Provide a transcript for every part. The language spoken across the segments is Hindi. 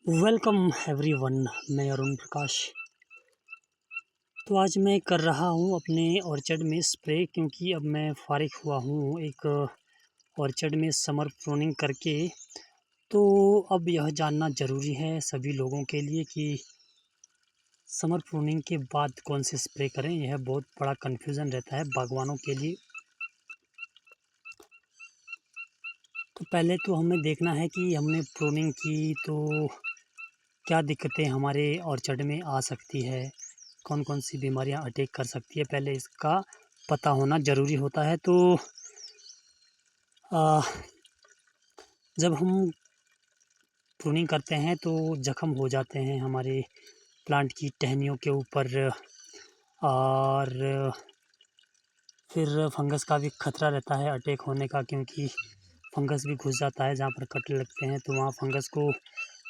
Welcome everyone. मैं अरुण प्रकाश। तो आज मैं कर रहा हूँ अपने ऑर्चर्ड में स्प्रे, क्योंकि अब मैं फ़ारिग हुआ हूँ एक ऑर्चर्ड में समर प्रूनिंग करके। तो अब यह जानना ज़रूरी है सभी लोगों के लिए कि समर प्रूनिंग के बाद कौन से स्प्रे करें। यह बहुत बड़ा कन्फ्यूज़न रहता है बागवानों के लिए। तो पहले तो हमें देखना है कि हमने प्रूनिंग की तो क्या दिक्कतें हमारे ऑर्चर्ड में आ सकती है, कौन कौन सी बीमारियां अटैक कर सकती है, पहले इसका पता होना ज़रूरी होता है। तो आ, जब हम प्रूनिंग करते हैं तो ज़ख्म हो जाते हैं हमारे प्लांट की टहनियों के ऊपर, और फिर फंगस का भी खतरा रहता है अटैक होने का, क्योंकि फंगस भी घुस जाता है जहाँ पर कट लगते हैं, तो वहाँ फंगस को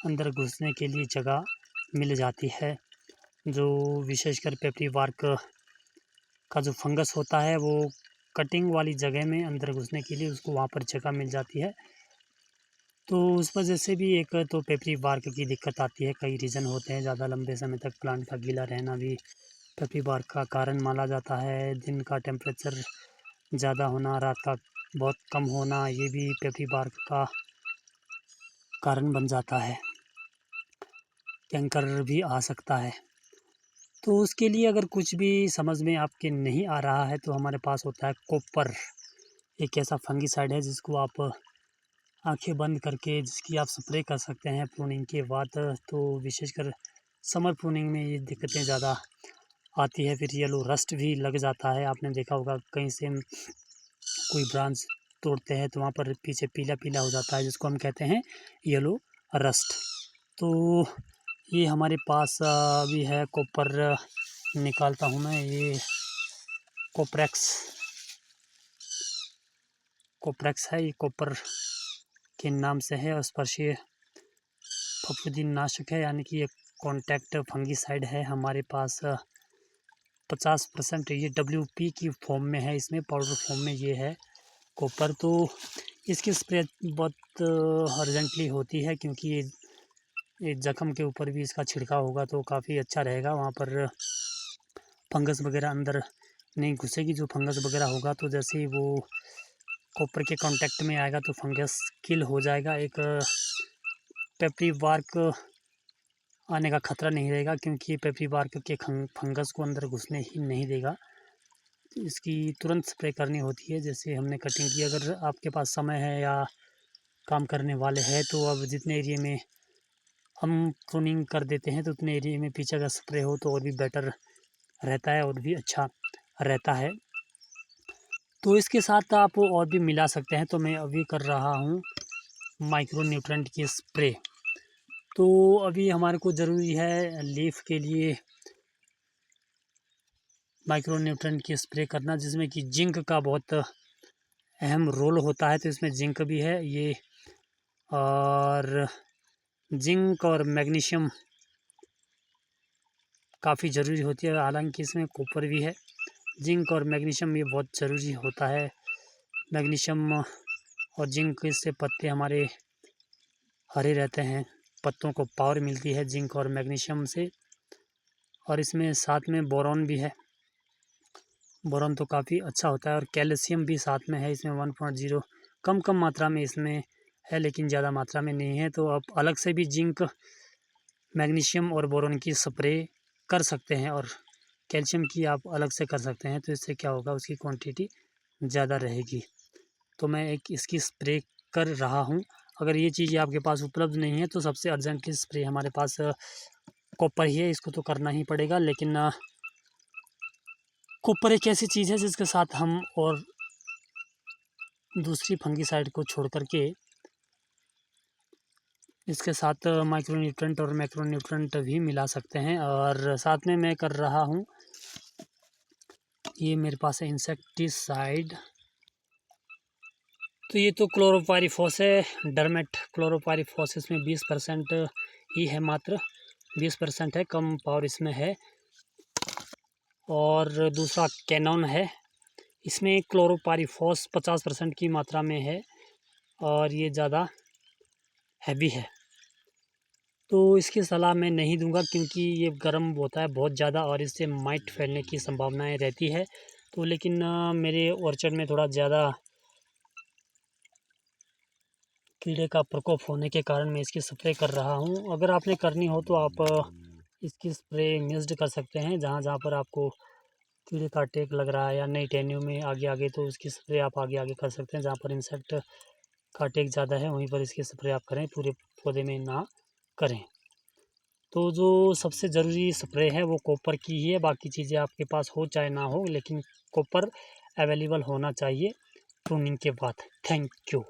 अंदर घुसने के लिए जगह मिल जाती है। जो विशेषकर पेपरी वार्क का जो फंगस होता है वो कटिंग वाली जगह में अंदर घुसने के लिए उसको वहाँ पर जगह मिल जाती है। तो उस वजह से भी एक तो पेपरी बार्क की दिक्कत आती है। कई रीज़न होते हैं, ज़्यादा लंबे समय तक प्लांट का गीला रहना भी पेपरी बार्क का कारण माना जाता है। दिन का टेम्परेचर ज़्यादा होना, रात का बहुत कम होना, ये भी पेपरी बार्क का कारण बन जाता है। कैंकर भी आ सकता है। तो उसके लिए अगर कुछ भी समझ में आपके नहीं आ रहा है तो हमारे पास होता है कॉपर। एक ऐसा फंगिसाइड है जिसको आप आंखें बंद करके जिसकी आप स्प्रे कर सकते हैं प्रूनिंग के बाद। तो विशेषकर समर प्रूनिंग में ये दिक्कतें ज़्यादा आती है। फिर येलो रस्ट भी लग जाता है। आपने देखा होगा कहीं से हम कोई ब्रांच तोड़ते हैं तो वहाँ पर पीछे पीला पीला हो जाता है, जिसको हम कहते हैं येलो रस्ट। तो ये हमारे पास अभी है कॉपर। निकालता हूँ मैं, ये कोप्रेक्स कोप्रेक्स है, ये कॉपर के नाम से है। और स्पर्शीय फफूंदी नाशक है, यानी कि ये कॉन्टैक्ट फंगिसाइड है हमारे पास। 50% ये WP की फॉर्म में है, इसमें पाउडर फॉर्म में ये है कॉपर। तो इसकी स्प्रे बहुत अर्जेंटली होती है, क्योंकि ये ज़ख्म के ऊपर भी इसका छिड़काव होगा तो काफ़ी अच्छा रहेगा। वहाँ पर फंगस वगैरह अंदर नहीं घुसेगी। जो फंगस वगैरह होगा तो जैसे ही वो कॉपर के कांटेक्ट में आएगा तो फंगस किल हो जाएगा। एक पेपरी बार्क आने का खतरा नहीं रहेगा, क्योंकि पेपरी बार्क के फंगस को अंदर घुसने ही नहीं देगा। इसकी तुरंत स्प्रे करनी होती है जैसे हमने कटिंग की। अगर आपके पास समय है या काम करने वाले हैं तो अब जितने एरिया में हम प्रूनिंग कर देते हैं तो उतने एरिया में पीछे का स्प्रे हो तो और भी बेटर रहता है और भी अच्छा रहता है। तो इसके साथ आप और भी मिला सकते हैं। तो मैं अभी कर रहा हूँ माइक्रो न्यूट्रेंट की स्प्रे। तो अभी हमारे को ज़रूरी है लीफ के लिए माइक्रो न्यूट्रेंट की स्प्रे करना, जिसमें कि जिंक का बहुत अहम रोल होता है। तो इसमें जिंक भी है ये, और जिंक और मैग्नीशियम काफ़ी ज़रूरी होती है। हालांकि इसमें कॉपर भी है। जिंक और मैग्नीशियम ये बहुत ज़रूरी होता है। मैग्नीशियम और जिंक से पत्ते हमारे हरे रहते हैं, पत्तों को पावर मिलती है जिंक और मैग्नीशियम से। और इसमें साथ में बोरॉन भी है। बोरॉन तो काफ़ी अच्छा होता है, और कैल्शियम भी साथ में है इसमें 1.0। कम कम मात्रा में इसमें है, लेकिन ज़्यादा मात्रा में नहीं है। तो आप अलग से भी जिंक, मैग्नीशियम और बोरॉन की स्प्रे कर सकते हैं, और कैल्शियम की आप अलग से कर सकते हैं। तो इससे क्या होगा, उसकी क्वांटिटी ज़्यादा रहेगी। तो मैं एक इसकी स्प्रे कर रहा हूँ। अगर ये चीज़ आपके पास उपलब्ध नहीं है तो सबसे अर्जेंटली स्प्रे हमारे पास कॉपर ही है, इसको तो करना ही पड़ेगा। लेकिन कॉपर एक ऐसी चीज़ है जिसके साथ हम और दूसरी फंगिसाइड को छोड़ करके इसके साथ माइक्रो न्यूट्रेंट और मैक्रो न्यूट्रेंट भी मिला सकते हैं। और साथ में मैं कर रहा हूँ, ये मेरे पास है इंसेक्टिसाइड। तो ये तो क्लोरोपाइरीफॉस है, डरमेट क्लोरोपाइरीफॉस। इसमें 20% ही है, मात्र 20% है, कम पावर इसमें है। और दूसरा कैनॉन है, इसमें क्लोरोपाइरीफॉस 50% की मात्रा में है, और ये ज़्यादा हैवी है। तो इसकी सलाह मैं नहीं दूंगा क्योंकि ये गर्म होता है बहुत ज़्यादा और इससे माइट फैलने की संभावनाएं रहती है। तो लेकिन मेरे ऑर्चर्ड में थोड़ा ज़्यादा कीड़े का प्रकोप होने के कारण मैं इसकी स्प्रे कर रहा हूँ। अगर आपने करनी हो तो आप इसकी स्प्रे मिक्स्ड कर सकते हैं, जहाँ जहाँ पर आपको कीड़े का अटैक लग रहा है या नई टहनियों में आगे आगे, तो उसकी स्प्रे आप आगे आगे कर सकते हैं। जहाँ पर इंसेक्ट का अटैक ज़्यादा है वहीं पर इसकी स्प्रे आप करें, पूरे पौधे में ना करें। तो जो सबसे ज़रूरी स्प्रे है वो कॉपर की ही है, बाकी चीज़ें आपके पास हो चाहे ना हो, लेकिन कॉपर अवेलेबल होना चाहिए प्रूनिंग के बाद। Thank you.